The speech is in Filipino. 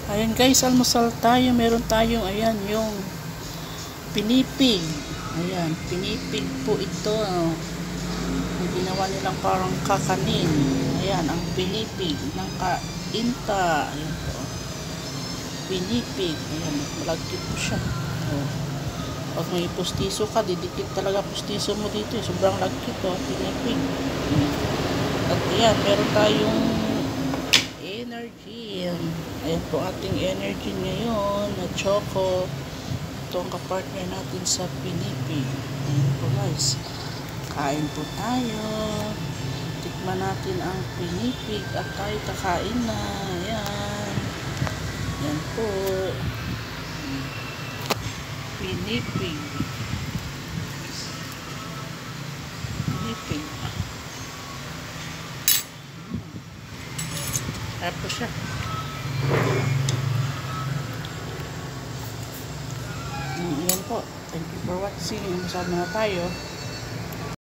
Ayan guys, almusal tayo. Meron tayong, ayan, yung pinipig. Ayan, pinipig po ito. Yung ginawa nilang parang kakanin. Ayan, ang pinipig ng kainta. Ayan po. Pinipig. Ayan, malagkit po siya. Oh. Pag may pustiso ka, didikit talaga pustiso mo dito. Sobrang lagkit po, pinipig. At ayan, meron tayong energy. Ayan po ating energy ngayon na choco. Ito ang kapartner natin sa pinipig. Ayan po guys, kain po tayo. Tikman natin ang pinipig at tayo kakain na. Ayan, ayan po, pinipig. Pinipig. Tapos siya. Yan po. Thank you for watching. Masama na tayo.